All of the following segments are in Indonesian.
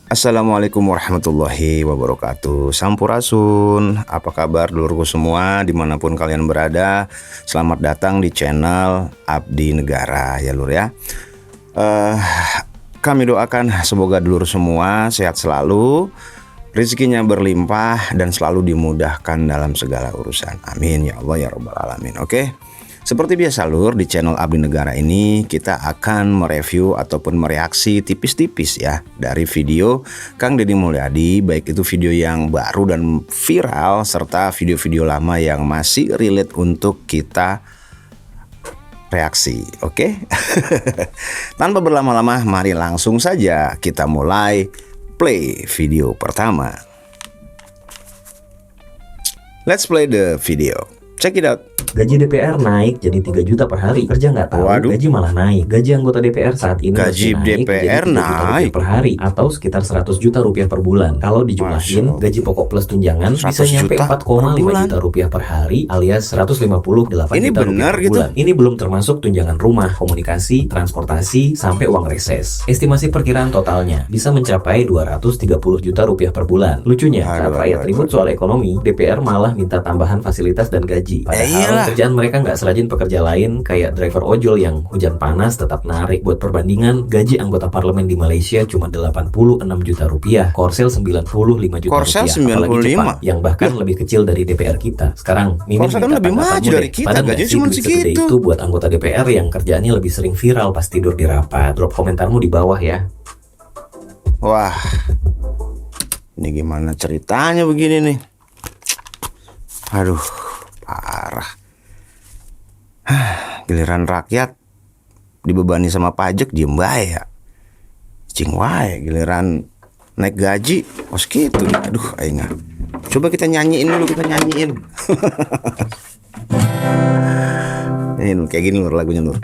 Assalamualaikum warahmatullahi wabarakatuh. Sampurasun, apa kabar dulurku semua dimanapun kalian berada. Selamat datang di channel Abdi Negara ya lur ya. Kami doakan semoga dulur semua sehat selalu, rezekinya berlimpah dan selalu dimudahkan dalam segala urusan. Amin ya Allah ya Rabbal Alamin. Oke. Seperti biasa lur, di channel Abdi Negara ini kita akan mereview ataupun mereaksi tipis-tipis ya dari video Kang Deddy Mulyadi, baik itu video yang baru dan viral serta video-video lama yang masih relate untuk kita reaksi. Oke? Tanpa berlama-lama, mari langsung saja kita mulai play video pertama. Let's play the video. Check it out. Gaji DPR naik jadi 3 juta per hari. Kerja nggak tahu, Waduh. gaji malah naik. Gaji anggota DPR saat ini Gaji naik DPR jadi 3 juta rupiah naik per hari atau sekitar 100 juta rupiah per bulan. Kalau dijumlahin, Masya. gaji pokok plus tunjangan 100 bisa nyampe juta 4,5 per bulan. juta rupiah per hari alias 158 Ini juta rupiah benar per gitu? bulan. Ini belum termasuk tunjangan rumah, komunikasi, transportasi, sampai uang reses. Estimasi perkiraan totalnya bisa mencapai 230 juta rupiah per bulan. Lucunya, saat Aduh, rakyat aduh, ribut soal ekonomi, DPR malah minta tambahan fasilitas dan gaji. Padahal iyalah. kerjaan mereka nggak serajin pekerja lain kayak driver ojol yang hujan panas tetap narik. Buat perbandingan, gaji anggota parlemen di Malaysia cuma 86 juta rupiah, Korsel 95 juta Korsel rupiah, apalagi 95. Jepang yang bahkan lebih kecil dari DPR kita. Sekarang Mimin Korsel kan minta lebih tanggapanmu maju dari deh. kita, Padan nggak gajinya sih cuma duit segede segitu? itu buat anggota DPR yang kerjaannya lebih sering viral pas tidur di rapat? Drop komentarmu di bawah ya. Wah, ini gimana ceritanya begini nih? Aduh, parah. Giliran rakyat dibebani sama pajak diem bae ya. Cing wae giliran naik gaji os gitu. Aduh, aing. Coba kita nyanyiin dulu, kita nyanyiin. Ini kayak gini lur lagunya lur.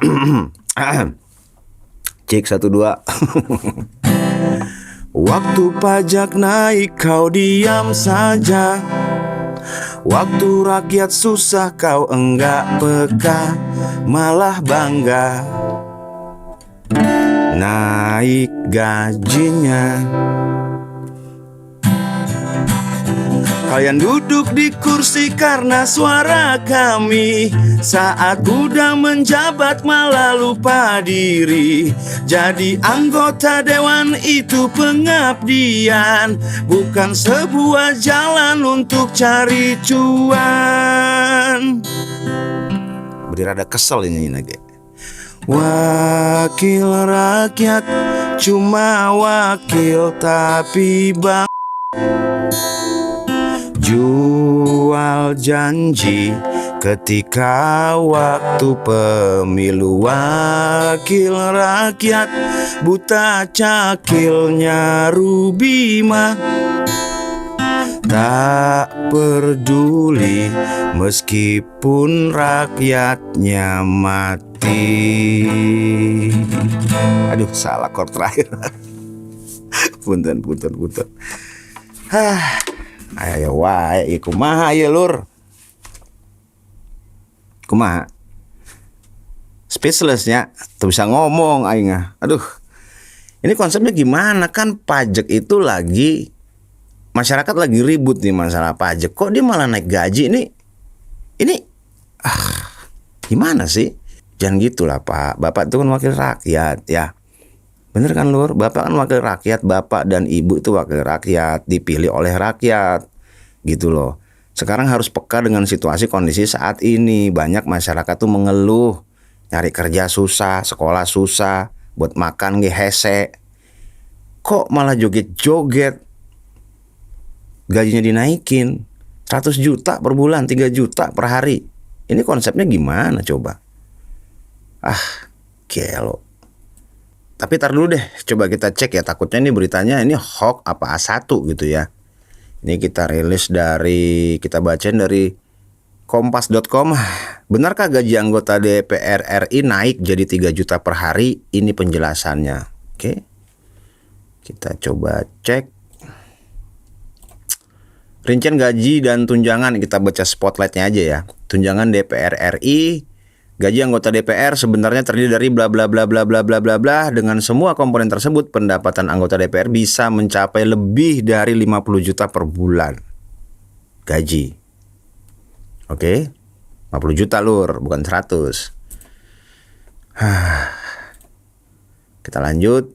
Cek 1 2. Waktu pajak naik kau diam saja, waktu rakyat susah kau enggak peka, malah bangga naik gajinya. Kalian duduk di kursi karena suara kami, saat udah menjabat malah lupa diri. Jadi anggota dewan itu pengabdian, bukan sebuah jalan untuk cari cuan. Berada kesel ini lagi. Wakil rakyat cuma wakil tapi bang jual janji ketika waktu pemilu. Wakil rakyat buta cakilnya Rubima, tak peduli meskipun rakyatnya mati. Aduh, salah chord terakhir. Punten. Ayo wae kumaha ya lur. Kumaha? Speechlessnya tuh bisa ngomong aing. Aduh. Ini konsepnya gimana? Kan pajak itu lagi, masyarakat lagi ribut nih masalah pajak. Kok dia malah naik gaji ini gimana sih? Jangan gitulah Pak. Bapak itu kan wakil rakyat ya. Bener kan lur? Bapak kan wakil rakyat, bapak dan ibu itu wakil rakyat, dipilih oleh rakyat gitu loh. Sekarang harus peka dengan situasi kondisi saat ini. Banyak masyarakat tuh mengeluh, nyari kerja susah, sekolah susah, buat makan ge hese. Kok malah joget-joget, gajinya dinaikin 100 juta per bulan, 3 juta per hari. Ini konsepnya gimana coba? Gelo. Tapi tar dulu deh, coba kita cek ya. Takutnya ini beritanya ini hoax apa A1 gitu ya. Ini kita rilis dari, kita bacain dari kompas.com. Benarkah gaji anggota DPR RI naik jadi 3 juta per hari? Ini penjelasannya. Oke. Kita coba cek. Rincian gaji dan tunjangan, kita baca spotlightnya aja ya. Tunjangan DPR RI Gaji anggota DPR sebenarnya terdiri dari bla bla bla bla bla bla bla bla. Dengan semua komponen tersebut, pendapatan anggota DPR bisa mencapai lebih dari 50 juta per bulan. Gaji. Oke. 50 juta lur, bukan 100. Kita lanjut.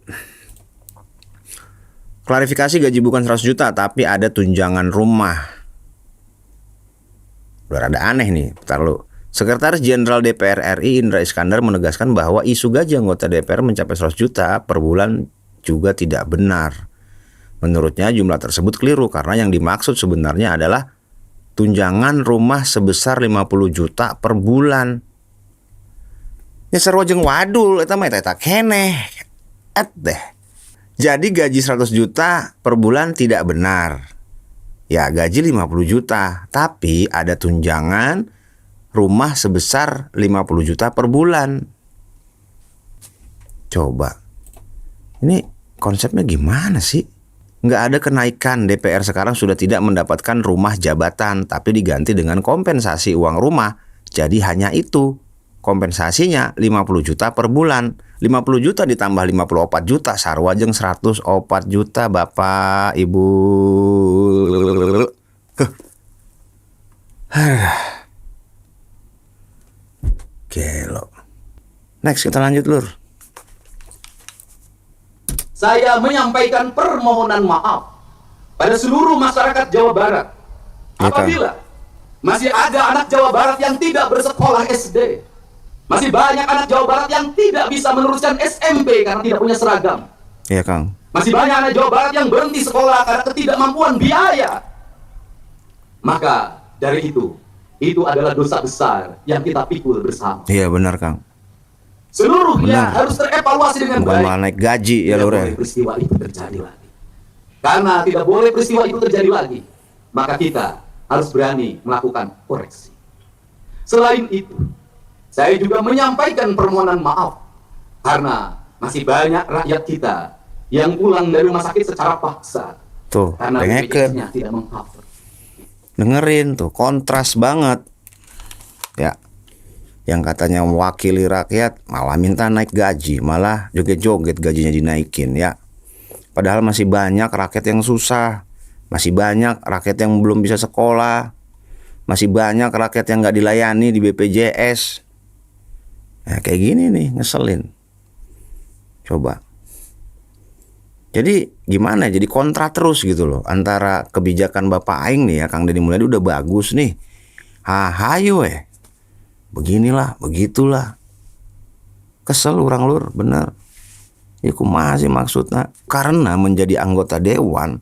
Klarifikasi gaji bukan 100 juta, tapi ada tunjangan rumah. Udah rada aneh nih, bentar lu. Sekretaris Jenderal DPR RI Indra Iskandar menegaskan bahwa isu gaji anggota DPR mencapai 100 juta per bulan juga tidak benar. Menurutnya jumlah tersebut keliru karena yang dimaksud sebenarnya adalah tunjangan rumah sebesar 50 juta per bulan. Ya sarua jeung wadul eta mah eta keneh. Deh. Jadi gaji 100 juta per bulan tidak benar. Ya gaji 50 juta, tapi ada tunjangan rumah sebesar 50 juta per bulan. Coba. Ini konsepnya gimana sih? Nggak ada kenaikan, DPR sekarang sudah tidak mendapatkan rumah jabatan, tapi diganti dengan kompensasi uang rumah. Jadi hanya itu. Kompensasinya 50 juta per bulan. 50 juta ditambah 54 juta, sarua jeung 104 juta Bapak, Ibu. Gelo. Next kita lanjut lur. Saya menyampaikan permohonan maaf pada seluruh masyarakat Jawa Barat apabila masih ada anak Jawa Barat yang tidak bersekolah SD, masih banyak anak Jawa Barat yang tidak bisa meneruskan SMP karena tidak punya seragam. Iya Kang. Masih banyak anak Jawa Barat yang berhenti sekolah karena ketidakmampuan biaya. Maka dari itu adalah dosa besar yang kita pikul bersama. Iya benar Kang. Seluruhnya harus terevaluasi dengan Bukan baik. malah naik gaji ya Tidak lur ya. boleh peristiwa itu terjadi lagi. Karena tidak boleh peristiwa itu terjadi lagi, maka kita harus berani melakukan koreksi. Selain itu, saya juga menyampaikan permohonan maaf karena masih banyak rakyat kita yang pulang dari rumah sakit secara paksa Tuh, karena dengerin. BPJS-nya tidak meng-cover. Dengerin tuh, kontras banget. Ya. Yang katanya mewakili rakyat malah minta naik gaji, malah joget-joget gajinya dinaikin ya. Padahal masih banyak rakyat yang susah, masih banyak rakyat yang belum bisa sekolah, masih banyak rakyat yang nggak dilayani di BPJS. Ya kayak gini nih, ngeselin. Coba. Jadi gimana? Jadi kontra terus gitu loh antara kebijakan Bapak Aing nih ya, Kang Deddy Mulyadi udah bagus nih. Hayo beginilah, begitulah. Kesel orang lur, bener. Ya kumaha sih maksudnya? Karena menjadi anggota dewan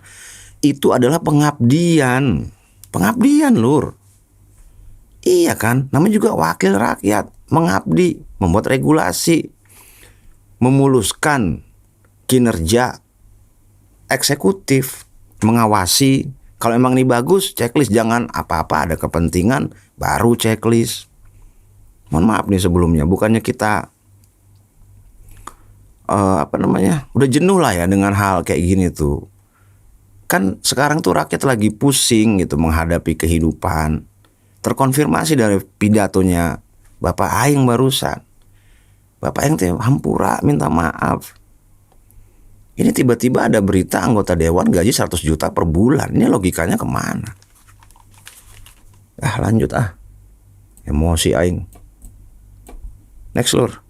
itu adalah pengabdian. Pengabdian lur. Iya kan? Namanya juga wakil rakyat. Mengabdi, membuat regulasi, memuluskan kinerja eksekutif, mengawasi. Kalau emang ini bagus, checklist. Jangan apa-apa ada kepentingan baru checklist. Mohon maaf nih sebelumnya, bukannya kita udah jenuh lah ya dengan hal kayak gini tuh. Kan sekarang tuh rakyat lagi pusing gitu menghadapi kehidupan. Terkonfirmasi dari pidatonya Bapak Aing barusan. Bapak Aing teh hampura minta maaf. Ini tiba-tiba ada berita anggota dewan gaji 100 juta per bulan. Ini logikanya kemana? Lanjut Emosi Aing. Next lur.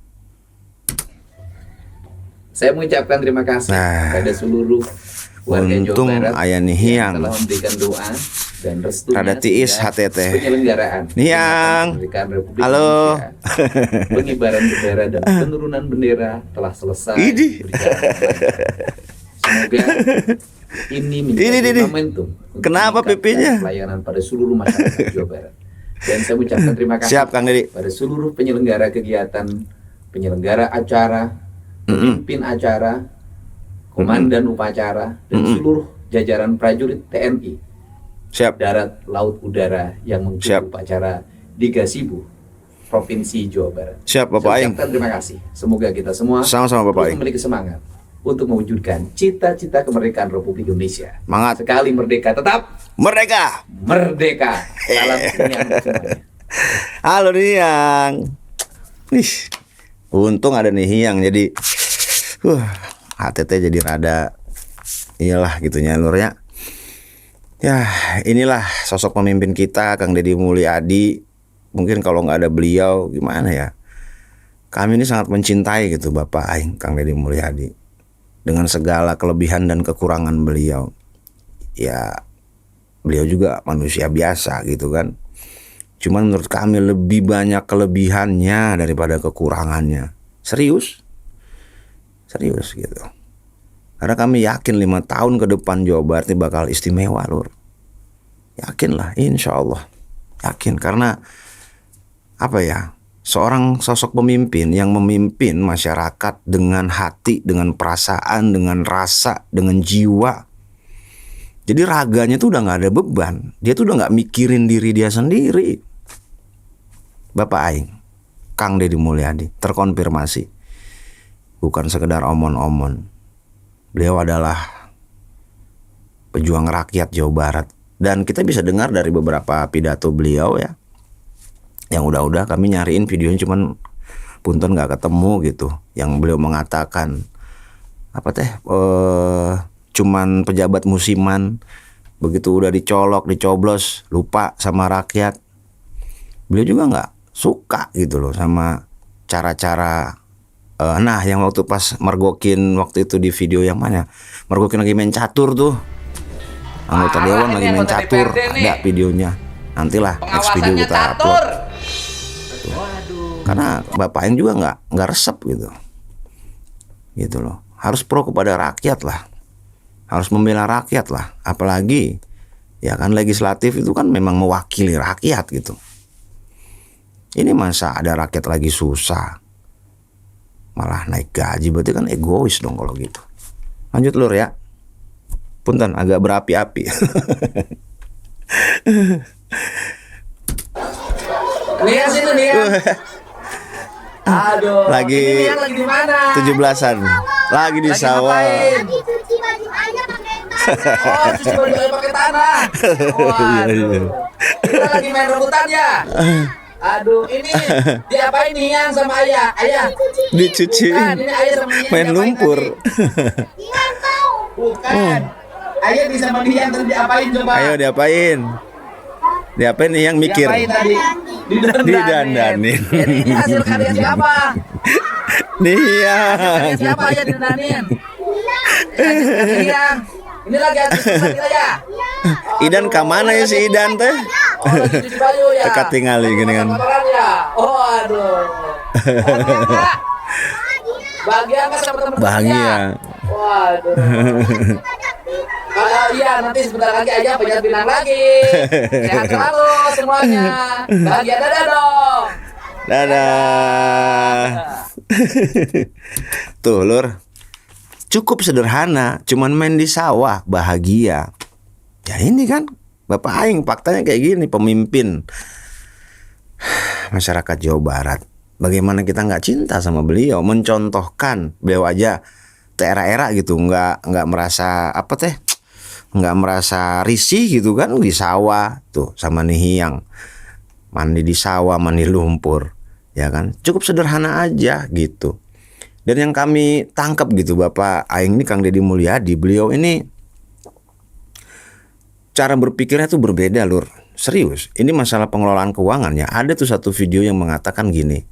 Saya mengucapkan terima kasih kepada seluruh warga untung Jawa Barat aya nih yang Hiang. telah memberikan doa dan restunya Rada tiis sehingga hati teh. penyelenggaraan Hiang. kemerdekaan Republik Halo. Indonesia, pengibaran bendera dan penurunan bendera telah selesai Idih. berjalan lancar. Semoga ini menjadi Ini. momentum untuk Kenapa meningkatkan pipinya? pelayanan pada seluruh masyarakat Jawa Barat. Dan saya mengucapkan terima kasih Siap Kang Deddy. pada seluruh penyelenggara kegiatan, penyelenggara acara, pemimpin acara, komandan upacara, dan seluruh jajaran prajurit TNI, Siap. darat, laut, udara yang mengikuti Siap. upacara di Gasibu, Provinsi Jawa Barat. Siap Bapak Saya Aing. ucapkan terima kasih. Semoga kita semua Sama-sama Bapak terus Aing. memiliki semangat untuk mewujudkan cita-cita kemerdekaan Republik Indonesia. Semangat. Sekali merdeka, tetap Merdeka. merdeka. Salam kenyang semuanya. Halo Niang. Ih, untung ada nih yang jadi HTT jadi rada iyalah gitunya Lur ya. Ya inilah sosok pemimpin kita Kang Deddy Mulyadi. Mungkin kalau nggak ada beliau gimana ya, kami ini sangat mencintai gitu Bapak Aing Kang Deddy Mulyadi dengan segala kelebihan dan kekurangan beliau. Ya beliau juga manusia biasa gitu kan. Cuman menurut kami lebih banyak kelebihannya daripada kekurangannya. Serius gitu. Karena kami yakin 5 tahun ke depan Jawa Barat ini bakal istimewa Lur. Yakin lah, insya Allah. Yakin karena apa ya, seorang sosok pemimpin yang memimpin masyarakat dengan hati, dengan perasaan, dengan rasa, dengan jiwa. Jadi raganya tuh udah gak ada beban. Dia tuh udah gak mikirin diri dia sendiri. Bapak Aing Kang Deddy Mulyadi terkonfirmasi bukan sekedar omon-omon. Beliau adalah pejuang rakyat Jawa Barat. Dan kita bisa dengar dari beberapa pidato beliau ya, yang udah kami nyariin videonya cuman punten gak ketemu gitu. Yang beliau mengatakan apa teh, cuman pejabat musiman, begitu udah dicolok, dicoblos, lupa sama rakyat. Beliau juga gak suka gitu loh sama cara-cara nah yang waktu pas mergokin waktu itu di video yang mana, mergokin lagi main catur tuh, anggota dewan lagi main catur, ada videonya. Nantilah next video kita upload tuh. Karena Bapak Aing juga nggak resep gitu loh. Harus pro kepada rakyat lah, harus membela rakyat lah. Apalagi ya kan legislatif itu kan memang mewakili rakyat gitu. Ini masa ada rakyat lagi susah malah naik gaji, berarti kan egois dong kalau gitu. Lanjut Lur ya. Punten agak berapi-api. Lihat situ nih. Aduh. Lagi di mana? 17-an. Lagi di sawah. Lagi cuci baju aja pakai tanah. Oh, cuci baju aja pakai tanah. Waduh. Kita lagi main rebutan ya. Aduh, ini diapain nih yang sama ayah? Ayah. Dicuci. Bukan, ini ayah sama Nian Main diapain lumpur. tadi? Ian tahu. Bukan. Ayah di sama Nian terus diapain coba? Ayo diapain? Diapain nih yang mikir? Diapain tadi? Didandanin. Ini hasil karya siapa? Nia. Karya siapa ayah didandanin? Nian. Ini lagi habis masak kita ya? Idan kemana ya si Idan teh? Oh, lagi cuci baju ya? Teka tinggali gini kan. Kotoran ya? Oh, aduh. Bahagia nggak sama teman-teman? Bahagia. Waduh. Kalau iya nanti sebentar lagi aja banyak bilang lagi. Sehat selalu semuanya. Bahagia, dadah dong. Dadah. Tuh Lur, cukup sederhana, cuman main di sawah bahagia. Ya ini kan Bapak Aing faktanya kayak gini, pemimpin masyarakat Jawa Barat. Bagaimana kita nggak cinta sama beliau, mencontohkan beliau aja era-era gitu, nggak merasa apa teh, nggak merasa risih gitu kan, di sawah tuh sama Nihiang mandi di sawah, mandi lumpur, ya kan, cukup sederhana aja gitu. Dan yang kami tangkap gitu Bapak Aing ini Kang Deddy Mulyadi, beliau ini cara berpikirnya tuh berbeda Lur. Serius, ini masalah pengelolaan keuangannya. Ada tuh satu video yang mengatakan gini,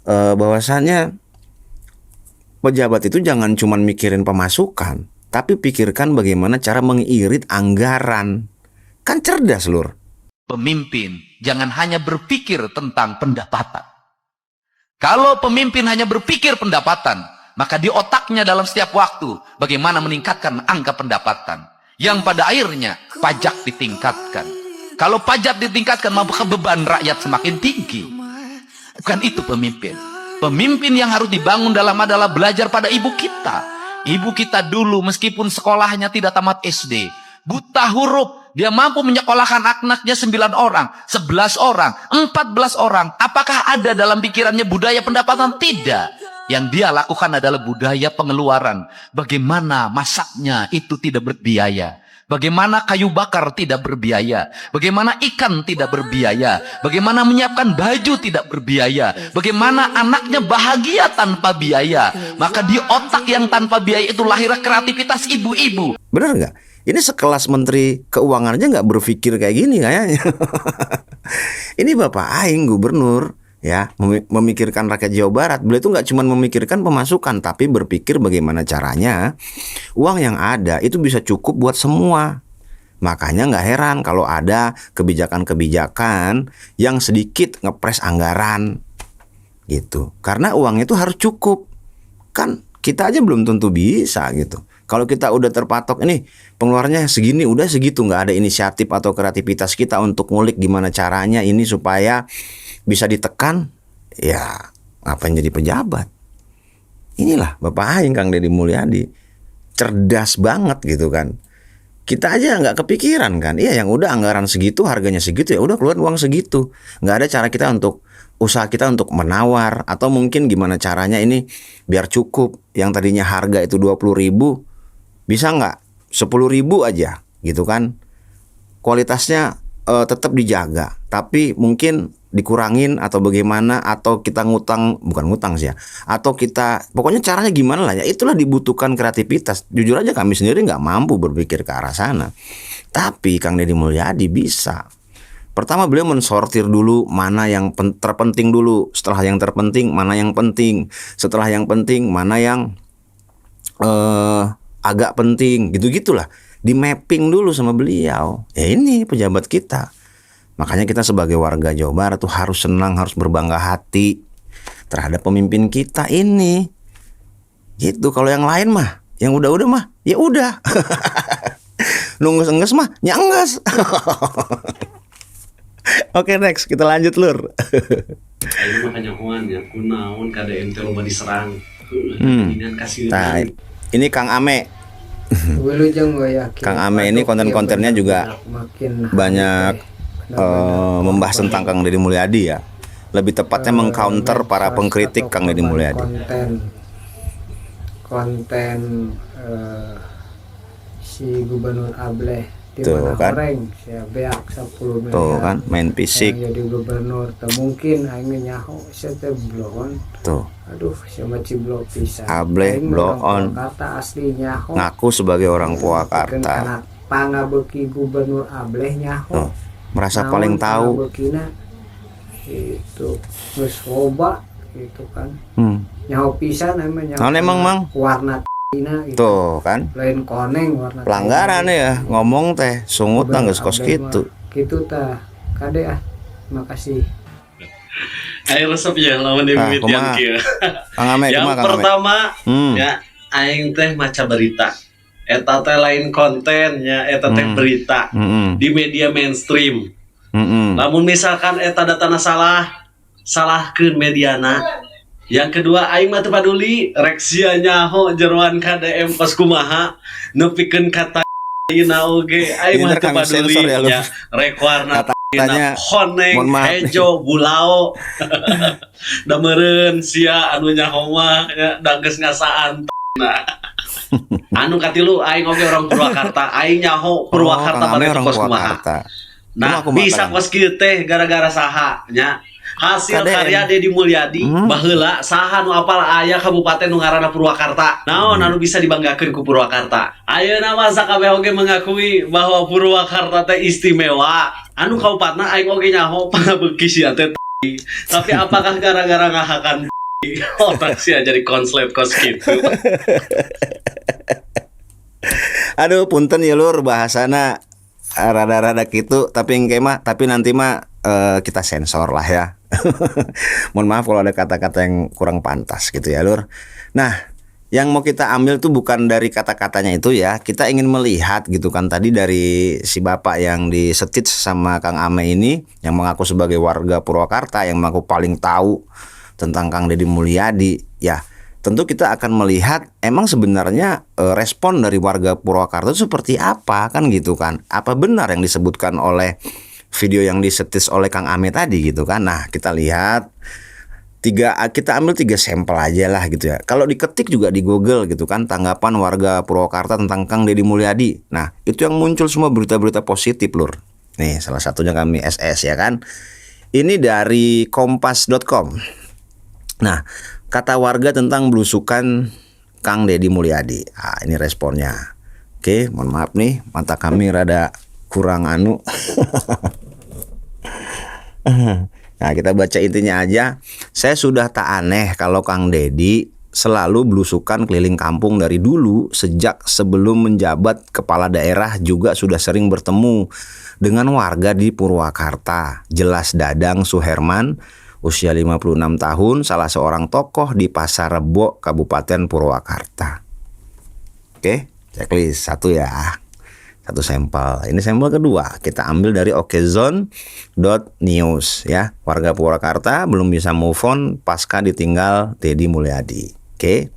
bahwasannya pejabat itu jangan cuma mikirin pemasukan, tapi pikirkan bagaimana cara mengirit anggaran. Kan cerdas Lur. Pemimpin jangan hanya berpikir tentang pendapatan. Kalau pemimpin hanya berpikir pendapatan, maka di otaknya dalam setiap waktu bagaimana meningkatkan angka pendapatan, yang pada akhirnya pajak ditingkatkan. Kalau pajak ditingkatkan, maka beban rakyat semakin tinggi. Bukan itu pemimpin. Pemimpin yang harus dibangun adalah belajar pada ibu kita. Ibu kita dulu meskipun sekolahnya tidak tamat SD, buta huruf, dia mampu menyekolahkan anaknya 9 orang, 11 orang, 14 orang. Apakah ada dalam pikirannya budaya pendapatan? Tidak. Yang dia lakukan adalah budaya pengeluaran. Bagaimana masaknya itu tidak berbiaya. Bagaimana kayu bakar tidak berbiaya. Bagaimana ikan tidak berbiaya. Bagaimana menyiapkan baju tidak berbiaya. Bagaimana anaknya bahagia tanpa biaya. Maka di otak yang tanpa biaya itu lahir kreativitas ibu-ibu. Bener nggak? Ini sekelas Menteri Keuangan aja nggak berpikir kayak gini kayaknya. Ini Bapak Aing gubernur ya, memikirkan rakyat Jawa Barat. Beliau itu nggak cuma memikirkan pemasukan, tapi berpikir bagaimana caranya uang yang ada itu bisa cukup buat semua. Makanya nggak heran kalau ada kebijakan-kebijakan yang sedikit ngepres anggaran gitu. Karena uang itu harus cukup. Kan kita aja belum tentu bisa gitu. Kalau kita udah terpatok ini pengeluarannya segini, udah segitu, nggak ada inisiatif atau kreativitas kita untuk ngulik gimana caranya ini supaya bisa ditekan, ya ngapain jadi pejabat? Inilah Bapak Aing Kang Deddy Mulyadi, cerdas banget gitu kan. Kita aja nggak kepikiran kan, iya yang udah anggaran segitu, harganya segitu, ya udah keluar uang segitu. Nggak ada cara kita untuk usaha kita untuk menawar atau mungkin gimana caranya ini biar cukup. Yang tadinya harga itu 20.000 bisa nggak 10.000 aja gitu kan? Kualitasnya tetap dijaga, tapi mungkin dikurangin atau bagaimana, atau kita bukan ngutang sih ya, atau kita pokoknya caranya gimana lah ya, itulah dibutuhkan kreativitas. Jujur aja kami sendiri nggak mampu berpikir ke arah sana, tapi Kang Deddy Mulyadi bisa. Pertama beliau mensortir dulu mana yang terpenting dulu, setelah yang terpenting mana yang penting, setelah yang penting mana yang agak penting, gitu-gitulah. Di mapping dulu sama beliau. Ya ini pejabat kita. Makanya kita sebagai warga Jawa Barat tuh harus senang, harus berbangga hati terhadap pemimpin kita ini. Gitu. Kalau yang lain mah, yang udah-udah mah, ya udah. Nunggu-nunggu mah, nyanggas. Oke, next kita lanjut Lur. Aing mah kanyahoan ya kunaon KDM teh loba diserang. Dengan kasih. Nah, ini Kang Ame. Kang Ame ini konten-kontennya juga banyak membahas tentang Kang Deddy Mulyadi ya. Lebih tepatnya mengcounter para pengkritik Kang Deddy Mulyadi. Konten si Gubernur Ableh di tuh mana kan, orang saya beak 10 miliar tuh kan main fisik jadi gubernur mungkin aing nyaho saya teh bloon tuh, aduh saya maci blok pisan Ableh bloon kata asli nyaho ngaku sebagai orang Purwakarta, pangabeki Gubernur Ableh nyaho tuh, merasa paling tahu bekina itu geus loba gitu kan. Nyaho pisan emang nyaho emang mang warna gitu. Tuh kan Lain koneng warna pelanggaran ya ngomong teh sungut nangis kos gitu tah kade makasih. Aing resep ya lawan dimimitian kieu. Yang pertama ya aing teh maca berita. Eta teh lain konten ya, eta teh berita di media mainstream. Namun misalkan eta datana salahkeun mediana. Yang kedua aing mah teu paduli rek sia nyaho jeroan KDM pas kumaha nepikeun kata ina oge aing mah teu paduli nya rek warna ina koneng hejo bulao da meureun sia anu nyaho mah da geus ngasaan anu katilu aing oge orang Purwakarta aing nyaho Purwakarta bade kos kumaha. Nah bisa kos kieu teh gara-gara saha nya hasil karya Deddy Mulyadi baheula saha nu apal aya kabupaten nu ngaranna Purwakarta. Naon anu bisa dibanggakeun ku Purwakarta? Ayeuna mah sakabeh oge mengakui bahwa Purwakarta teh istimewa. Anu kaupatna aing oge nyaho pangabeuki sia teh. Tapi apakah gara-gara ngahakan otak sia jadi konslet kos kitu? Aduh punten ya Lur bahasana rada-rada gitu, tapi nanti mah kita sensor lah ya. Mohon maaf kalau ada kata-kata yang kurang pantas gitu ya Lur. Nah yang mau kita ambil tuh bukan dari kata-katanya itu ya, kita ingin melihat gitu kan tadi dari si bapak yang disetit sama Kang Ame ini yang mengaku sebagai warga Purwakarta, yang mengaku paling tahu tentang Kang Deddy Mulyadi ya. Tentu kita akan melihat emang sebenarnya respon dari warga Purwakarta itu seperti apa kan gitu kan. Apa benar yang disebutkan oleh video yang disetis oleh Kang Ame tadi gitu kan. Nah kita lihat kita ambil 3 sampel aja lah gitu ya. Kalau diketik juga di Google gitu kan, tanggapan warga Purwakarta tentang Kang Deddy Mulyadi. Nah, itu yang muncul semua berita-berita positif, Lur. Nih, salah satunya kami SS ya kan. Ini dari kompas.com. Nah, kata warga tentang belusukan Kang Deddy Mulyadi. Nah, ini responnya. Oke, mohon maaf nih, mata kami rada kurang anu. Nah, kita baca intinya aja. Saya sudah tak aneh kalau Kang Deddy selalu belusukan keliling kampung dari dulu. Sejak sebelum menjabat kepala daerah juga sudah sering bertemu dengan warga di Purwakarta. Jelas Dadang Suherman, usia 56 tahun, salah seorang tokoh di Pasar Rebo, Kabupaten Purwakarta. Oke, checklist 1 ya. 1 sampel. Ini sampel kedua. Kita ambil dari okezone.news ya. Warga Purwakarta belum bisa move on pasca ditinggal Deddy Mulyadi. Oke.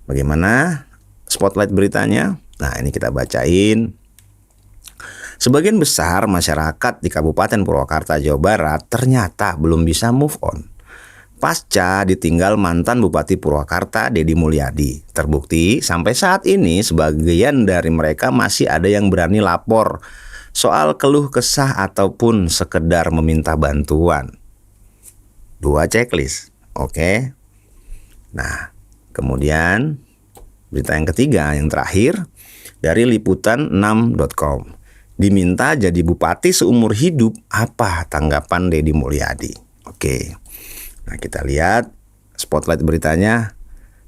Bagaimana spotlight beritanya? Nah, ini kita bacain. Sebagian besar masyarakat di Kabupaten Purwakarta, Jawa Barat ternyata belum bisa move on pasca ditinggal mantan Bupati Purwakarta Deddy Mulyadi. Terbukti sampai saat ini sebagian dari mereka masih ada yang berani lapor soal keluh kesah ataupun sekedar meminta bantuan. 2 checklist. Oke. Nah, kemudian berita yang ketiga, yang terakhir dari liputan6.com. Diminta jadi bupati seumur hidup, apa tanggapan Deddy Mulyadi? Oke. Nah, kita lihat spotlight beritanya.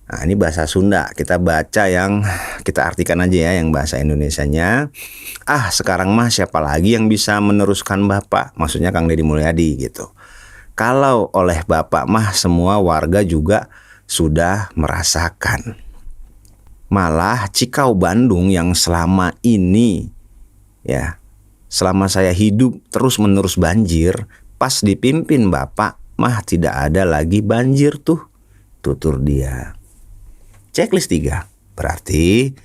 Nah, ini bahasa Sunda. Kita baca yang kita artikan aja ya, yang bahasa Indonesianya. Sekarang mah siapa lagi yang bisa meneruskan Bapak? Maksudnya Kang Deddy Mulyadi gitu. Kalau oleh Bapak mah semua warga juga sudah merasakan. Malah Cikau Bandung yang selama ini ya, selama saya hidup terus-menerus banjir, pas dipimpin Bapak mah tidak ada lagi banjir tuh, tutur dia. Checklist 3. Berarti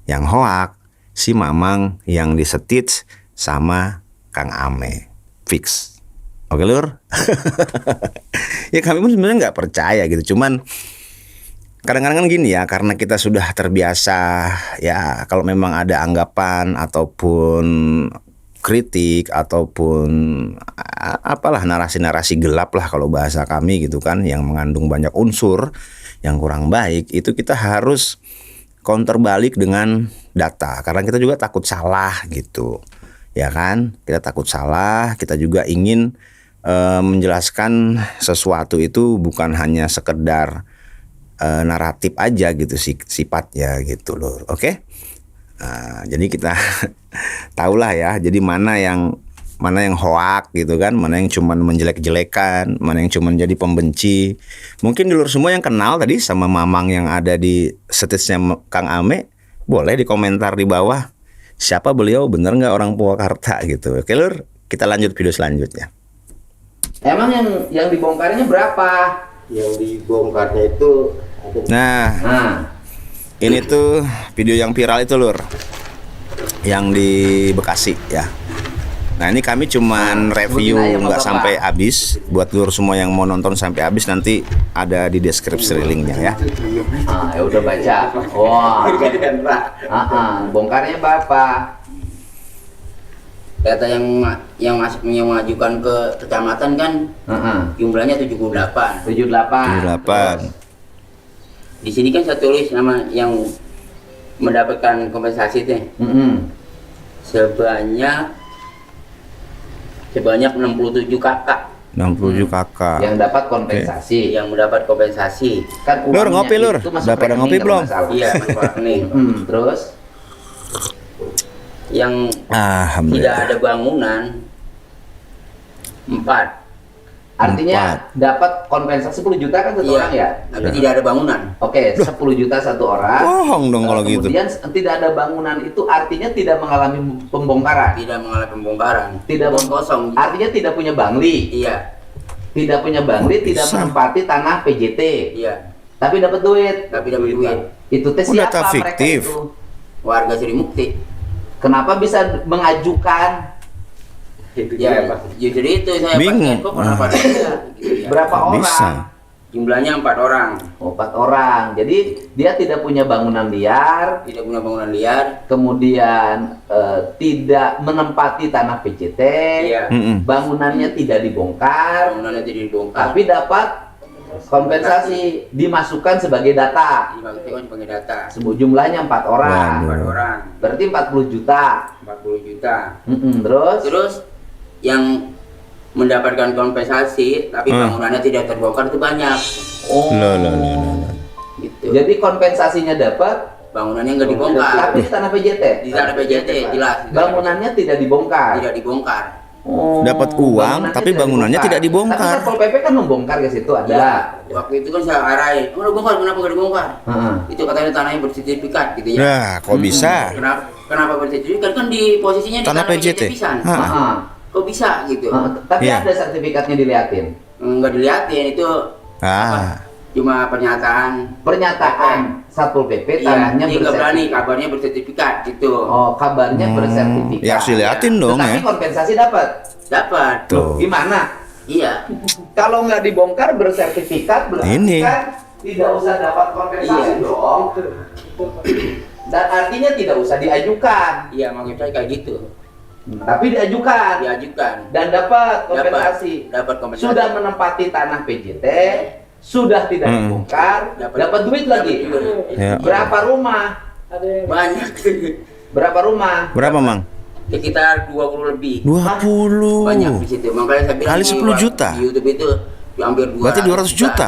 yang hoak si Mamang yang disetits sama Kang Ame. Fix. Oke, Lur? Ya kami pun sebenarnya nggak percaya gitu. Cuman kadang-kadang kan gini ya, karena kita sudah terbiasa ya, kalau memang ada anggapan ataupun kritik ataupun apalah narasi-narasi gelap lah kalau bahasa kami gitu kan, yang mengandung banyak unsur yang kurang baik, itu kita harus counter balik dengan data, karena kita juga takut salah gitu ya kan. Kita takut salah, kita juga ingin menjelaskan sesuatu itu bukan hanya sekedar naratif aja gitu sifatnya gitu loh. Oke? Nah, jadi kita tahulah ya, jadi mana yang hoak gitu kan, mana yang cuman menjelek-jelekan, mana yang cuman jadi pembenci. Mungkin dulur semua yang kenal tadi sama Mamang yang ada di statusnya Kang Ame, boleh di komentar di bawah siapa beliau, bener nggak orang Purwakarta gitu. Oke, Lur, kita lanjut video selanjutnya. Emang yang dibongkarnya berapa? Yang dibongkarnya itu Nah, ini tuh video yang viral itu, Lur, yang di Bekasi ya. Nah, ini kami cuman review nggak sampai habis. Buat Lur semua yang mau nonton sampai habis, nanti ada di deskripsi linknya ya. Ya udah baca. Wah, bongkarnya berapa? Data yang mengajukan ke kecamatan kan jumlahnya 78. 78. Di sini kan saya tulis nama yang mendapatkan kompensasi teh. Sebanyak 67 kakak. 67 kakak. Yang dapat kompensasi. Yang mendapat kompensasi. Kan Lur, ngopi Lur. Udah pada ngopi belum? Iya, nih. Terus yang tidak ada bangunan 4. Artinya dapat kompensasi 10 juta kan satu orang ya? Tapi tidak ada bangunan. Oke, 10 juta satu orang. Bohong dong kalau gitu. Kemudian tidak ada bangunan itu artinya tidak mengalami pembongkaran. Tidak mengalami pembongkaran. Tidak kosong. Artinya tidak punya bangli. Iya. Tidak punya bangli, tidak menempati tanah PJT. Iya. Tapi dapat duit. Tapi dapat duit. Itu tes siapa data mereka fiktif. itu? Warga Sri Mukti. Kenapa bisa mengajukan? Ya, justru itu saya bingung. kenapa ada gitu ya. Berapa orang? Bisa. Jumlahnya 4 orang. Oh, 4 orang. Jadi dia tidak punya bangunan liar, Tidak punya bangunan liar. kemudian tidak menempati tanah PJT, Iya. bangunannya tidak dibongkar, Bangunannya tidak dibongkar. tapi dapat kompensasi dimasukkan sebagai data. Dimasukkan sebagai data. Jumlahnya 4 orang. 4 orang. Berarti 40 juta. 40 juta. Terus Terus yang mendapatkan kompensasi tapi bangunannya tidak terbongkar itu banyak. Gitu. jadi kompensasinya dapat, Bangunannya nggak dibongkar. tapi di tanah PJT. Di tanah PJT jelas. Bangunannya tidak dibongkar. Tidak dibongkar. Dapat uang, tapi bangunannya tidak dibongkar. Tapi Satpol PP kan membongkar ke situ ada. Iya. Waktu itu kan saya arahin, "Oh, bongkar, kenapa nggak dibongkar?" Itu katanya tanahnya bersertifikat gitu ya. Nah, kok bisa? Kenapa bersertifikat? Kan di posisinya di Tanah PJT. pisan. Kok bisa gitu? Tapi Iya. ada sertifikatnya diliatin. Nggak dilihatin, itu cuma pernyataan Satpol PP tanahnya Iya, nggak berani, kabarnya bersertifikat gitu. Oh, kabarnya bersertifikat. Ya harus diliatin dong Tetapi ya. kompensasi dapat. Dapat. Tuh. Gimana? Iya. Kalau nggak dibongkar bersertifikat berarti Ini. kan tidak usah dapat kompensasi dong. Dan artinya tidak usah diajukan. Iya, maksud saya kayak gitu. Tapi diajukan. Diajukan. Dan dapat kompensasi. Dapat kompensasi. Sudah menempati tanah PJT, sudah tidak dibongkar, dapat duit lagi. Ya. Berapa rumah? Banyak. Berapa rumah? Berapa, Mang? Sekitar 20 lebih. 20. Banyak di situ. Makanya saya bilang Kali ini, 10 juta. Di YouTube itu hampir 200. Berarti 200 juta.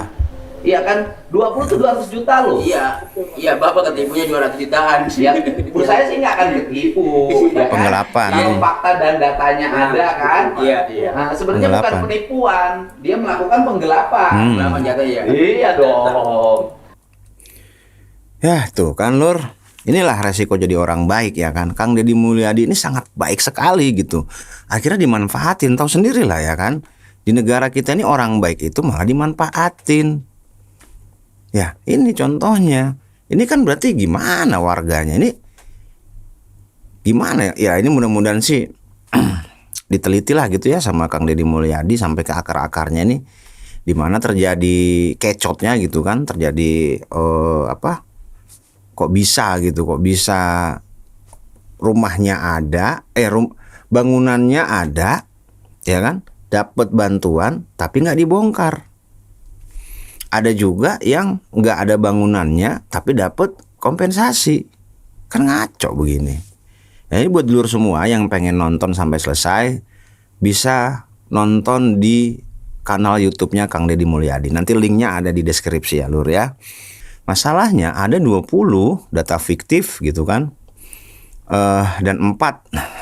Iya kan? 20 tuh 200 juta loh. Iya. Iya, Bapak ketipunya 200 jutaan. Ya, menurut saya sih nggak akan ketipu. Ya kan? Penggelapan. Kalau fakta dan datanya ada kan. Iya. Nah, sebenarnya bukan Penggelapan. penipuan, dia melakukan penggelapan. Berapa jatah ya? Iya dong. Ya, tuh kan, Lur. Inilah resiko jadi orang baik ya kan. Kang Deddy Mulyadi ini sangat baik sekali gitu. Akhirnya dimanfaatin, tahu sendiri lah ya kan. Di negara kita ini orang baik itu malah dimanfaatin. Ya, ini contohnya. Ini kan berarti gimana warganya ini? Gimana ya? Ya ini mudah-mudahan sih diteliti lah gitu ya sama Kang Deddy Mulyadi sampai ke akar-akarnya ini. Di mana terjadi kecotnya gitu kan, terjadi kok bisa gitu, kok bisa rumahnya ada, bangunannya ada, ya kan, dapat bantuan tapi nggak dibongkar. Ada juga yang nggak ada bangunannya tapi dapat kompensasi, kan ngaco begini. Nah, ini buat dulur semua yang pengen nonton sampai selesai bisa nonton di kanal YouTube-nya Kang Deddy Mulyadi. Nanti linknya ada di deskripsi ya, Lur ya. Masalahnya ada 20 data fiktif gitu kan, dan 4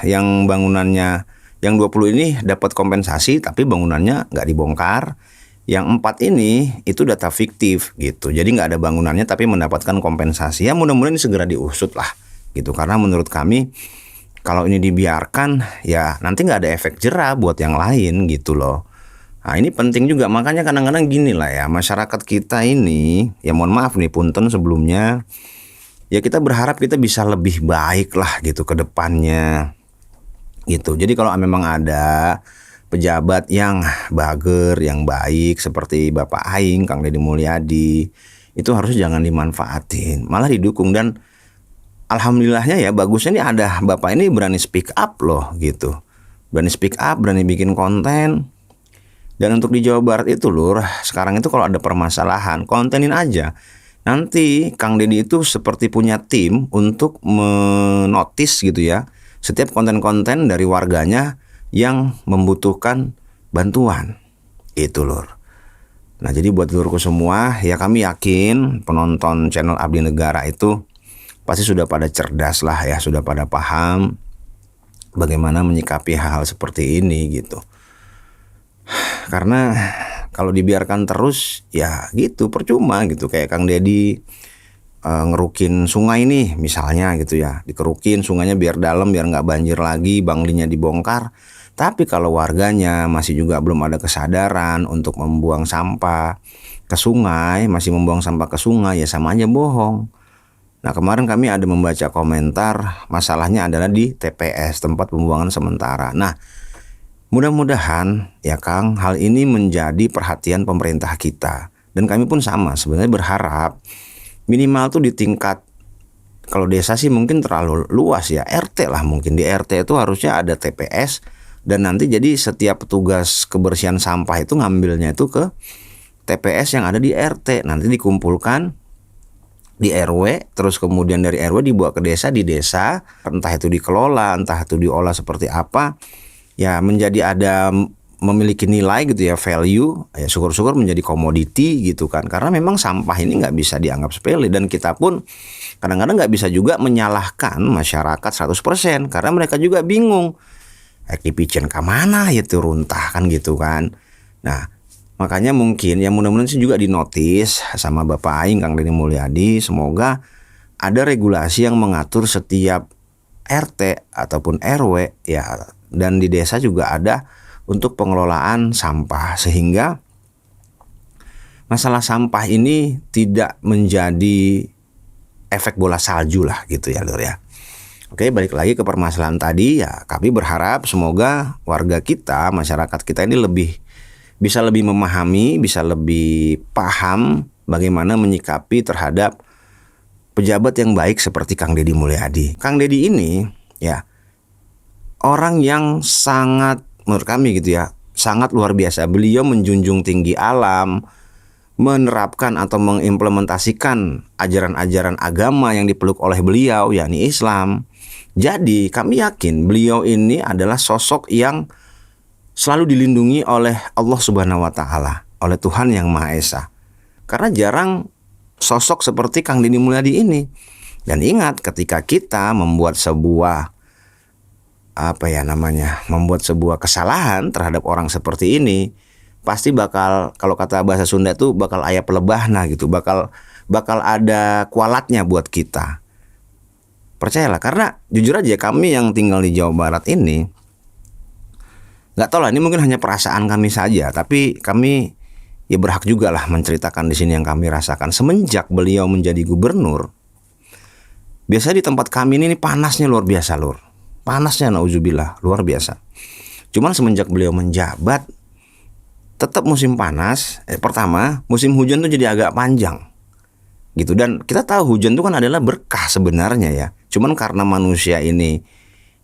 yang bangunannya, yang 20 ini dapat kompensasi tapi bangunannya nggak dibongkar. Yang 4 ini itu data fiktif gitu, jadi nggak ada bangunannya tapi mendapatkan kompensasi. Ya mudah-mudahan ini segera diusut lah gitu, karena menurut kami kalau ini dibiarkan ya nanti nggak ada efek jerah buat yang lain gitu loh. Nah ini penting juga, makanya kadang-kadang gini lah ya, masyarakat kita ini, ya mohon maaf nih punten sebelumnya, ya kita berharap kita bisa lebih baik lah gitu ke depannya gitu. Jadi kalau memang ada pejabat yang bager, yang baik seperti Bapak Aing, Kang Deddy Mulyadi, itu harus jangan dimanfaatin, malah didukung. Dan alhamdulillahnya ya bagusnya nih ada Bapak ini berani speak up loh gitu, berani speak up, berani bikin konten. Dan untuk di Jawa Barat itu Lur, sekarang itu kalau ada permasalahan, kontenin aja. Nanti Kang Deddy itu seperti punya tim untuk menotis gitu ya, setiap konten-konten dari warganya yang membutuhkan bantuan. Itu Lur. Nah jadi buat Lurku semua, ya kami yakin penonton channel Abdi Negara itu pasti sudah pada cerdas lah ya, sudah pada paham bagaimana menyikapi hal-hal seperti ini gitu. Karena kalau dibiarkan terus ya gitu percuma gitu, kayak Kang Deddy ngerukin sungai nih misalnya gitu ya, dikerukin sungainya biar dalam, biar nggak banjir lagi, banglinya dibongkar. Tapi kalau warganya masih juga belum ada kesadaran untuk membuang sampah ke sungai, masih membuang sampah ke sungai, ya sama aja bohong. Nah kemarin kami ada membaca komentar, masalahnya adalah di TPS, tempat pembuangan sementara. Nah mudah-mudahan ya Kang, hal ini menjadi perhatian pemerintah kita. Dan kami pun sama sebenarnya berharap minimal tuh di tingkat, kalau desa sih mungkin terlalu luas ya, RT lah mungkin. Di RT itu harusnya ada TPS, dan nanti jadi setiap petugas kebersihan sampah itu ngambilnya itu ke TPS yang ada di RT. Nanti dikumpulkan di RW, terus kemudian dari RW dibawa ke desa, di desa entah itu dikelola, entah itu diolah seperti apa, ya menjadi ada memiliki nilai gitu ya, value, ya syukur-syukur menjadi komoditi gitu kan. Karena memang sampah ini nggak bisa dianggap sepele, dan kita pun kadang-kadang nggak bisa juga menyalahkan masyarakat 100%, karena mereka juga bingung ekipicen kemana ya tuh runtah kan gitu kan. Nah makanya mungkin ya mudah-mudahan sih juga dinotis sama Bapak Aing Kang Deddy Mulyadi, semoga ada regulasi yang mengatur setiap RT ataupun RW ya, dan di desa juga ada untuk pengelolaan sampah, sehingga masalah sampah ini tidak menjadi efek bola salju lah gitu ya Lur ya. Oke, balik lagi ke permasalahan tadi ya, kami berharap semoga warga kita, masyarakat kita ini bisa lebih memahami, bisa lebih paham bagaimana menyikapi terhadap pejabat yang baik seperti Kang Deddy Mulyadi. Kang Deddy ini ya orang yang sangat, menurut kami gitu ya, sangat luar biasa. Beliau menjunjung tinggi alam, menerapkan atau mengimplementasikan ajaran-ajaran agama yang dipeluk oleh beliau, yakni Islam. Jadi kami yakin beliau ini adalah sosok yang selalu dilindungi oleh Allah Subhanahu wa Ta'ala, oleh Tuhan Yang Maha Esa. Karena jarang sosok seperti Kang Deddy Mulyadi ini. Dan ingat, ketika kita membuat sebuah membuat sebuah kesalahan terhadap orang seperti ini, pasti bakal, kalau kata bahasa Sunda tuh bakal aya pelebahna gitu, bakal ada kualatnya buat kita. Percayalah, karena jujur aja kami yang tinggal di Jawa Barat ini, nggak tahu lah, ini mungkin hanya perasaan kami saja, tapi kami ya berhak juga lah menceritakan di sini yang kami rasakan. Semenjak beliau menjadi gubernur, biasanya di tempat kami ini panasnya luar biasa Lur. Panasnya nauzubillah luar biasa. Cuman semenjak beliau menjabat, tetap musim panas. Pertama, musim hujan tuh jadi agak panjang gitu. Dan kita tahu hujan itu kan adalah berkah sebenarnya ya. Cuman karena manusia ini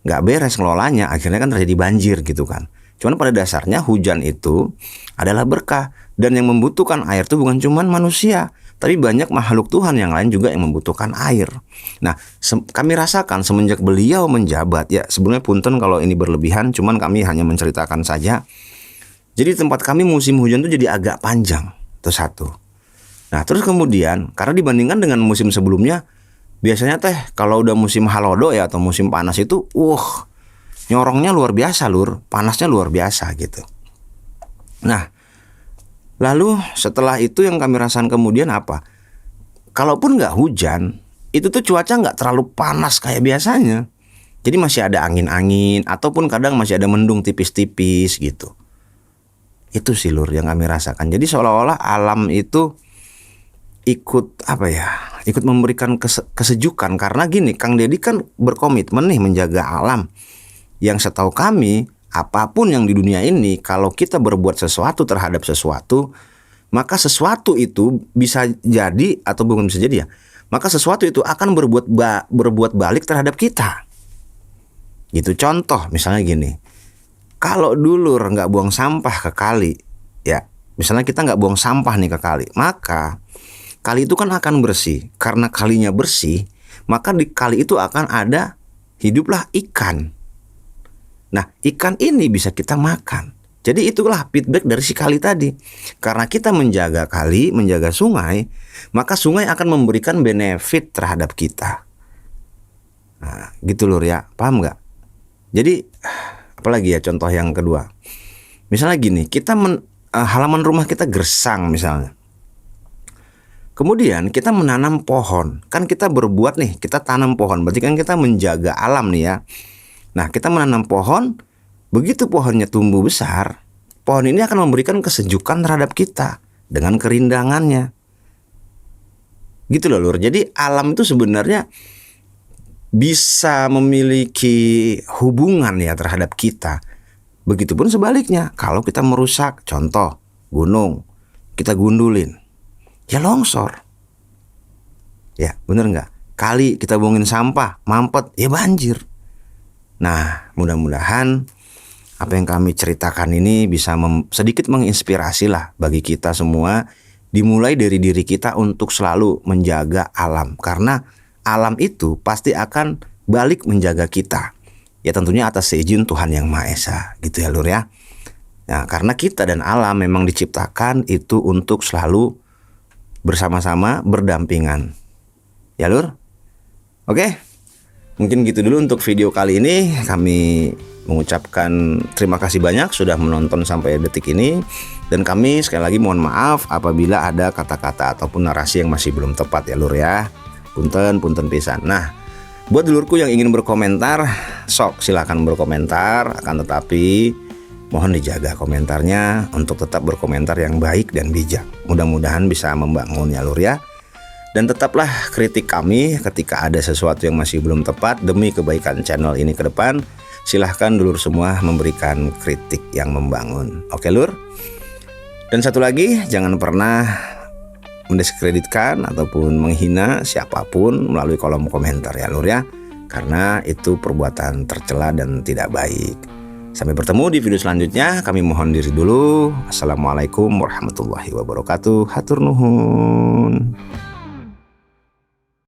nggak beres ngelolanya, akhirnya kan terjadi banjir gitu kan. Cuman pada dasarnya hujan itu adalah berkah, dan yang membutuhkan air itu bukan cuman manusia, tapi banyak makhluk Tuhan yang lain juga yang membutuhkan air. Nah, kami rasakan semenjak beliau menjabat, ya sebenarnya punten kalau ini berlebihan, cuman kami hanya menceritakan saja. Jadi tempat kami musim hujan itu jadi agak panjang, itu satu. Nah terus kemudian, karena dibandingkan dengan musim sebelumnya, biasanya teh kalau udah musim halodo ya atau musim panas itu, nyorongnya luar biasa Lur, panasnya luar biasa gitu. Nah, lalu setelah itu yang kami rasakan kemudian apa? Kalaupun nggak hujan, itu tuh cuaca nggak terlalu panas kayak biasanya. Jadi masih ada angin-angin, ataupun kadang masih ada mendung tipis-tipis gitu. Itu sih Lur yang kami rasakan. Jadi seolah-olah alam itu ikut ikut memberikan kesejukan. Karena gini, Kang Deddy kan berkomitmen nih menjaga alam. Yang setahu kami, apapun yang di dunia ini, kalau kita berbuat sesuatu terhadap sesuatu, maka sesuatu itu bisa jadi, atau bukan bisa jadi ya, maka sesuatu itu akan berbuat balik terhadap kita. Gitu. Contoh misalnya gini, kalau dulur nggak buang sampah ke kali, ya misalnya kita nggak buang sampah nih ke kali, maka kali itu kan akan bersih. Karena kalinya bersih, maka di kali itu akan ada, hiduplah ikan. Nah, ikan ini bisa kita makan. Jadi itulah feedback dari si kali tadi. Karena kita menjaga kali, menjaga sungai, maka sungai akan memberikan benefit terhadap kita. Nah, gitu Lur ya, paham nggak? Jadi, apalagi ya contoh yang kedua. Misalnya gini, kita halaman rumah kita gersang misalnya. Kemudian kita menanam pohon. Kan kita berbuat nih, kita tanam pohon. Berarti kan kita menjaga alam nih ya. Nah, kita menanam pohon, begitu pohonnya tumbuh besar, pohon ini akan memberikan kesejukan terhadap kita dengan kerindangannya. Gitu loh Lur. Jadi alam itu sebenarnya bisa memiliki hubungan ya terhadap kita. Begitupun sebaliknya, kalau kita merusak, contoh gunung, kita gundulin. ya longsor. Ya, bener nggak? Kali kita buangin sampah, mampet, ya banjir. Nah, mudah-mudahan apa yang kami ceritakan ini bisa sedikit menginspirasi lah bagi kita semua. Dimulai dari diri kita untuk selalu menjaga alam. Karena alam itu pasti akan balik menjaga kita. Ya tentunya atas seizin Tuhan Yang Maha Esa, gitu ya Lur ya. Nah, karena kita dan alam memang diciptakan itu untuk selalu bersama-sama berdampingan. Ya Lur? Oke, mungkin gitu dulu untuk video kali ini. Kami mengucapkan terima kasih banyak sudah menonton sampai detik ini. Dan kami sekali lagi mohon maaf apabila ada kata-kata ataupun narasi yang masih belum tepat ya Lur ya. Punten pisan. Nah, buat dulurku yang ingin berkomentar, sok silakan berkomentar. Akan tetapi mohon dijaga komentarnya untuk tetap berkomentar yang baik dan bijak. Mudah-mudahan bisa membangun ya Lur ya. Dan tetaplah kritik kami ketika ada sesuatu yang masih belum tepat demi kebaikan channel ini ke depan. Silahkan dulur semua memberikan kritik yang membangun. Oke Lur? Dan satu lagi, jangan pernah mendiskreditkan ataupun menghina siapapun melalui kolom komentar ya Lur ya. Karena itu perbuatan tercela dan tidak baik. Sampai bertemu di video selanjutnya. Kami mohon diri dulu. Assalamualaikum warahmatullahi wabarakatuh. Hatur nuhun.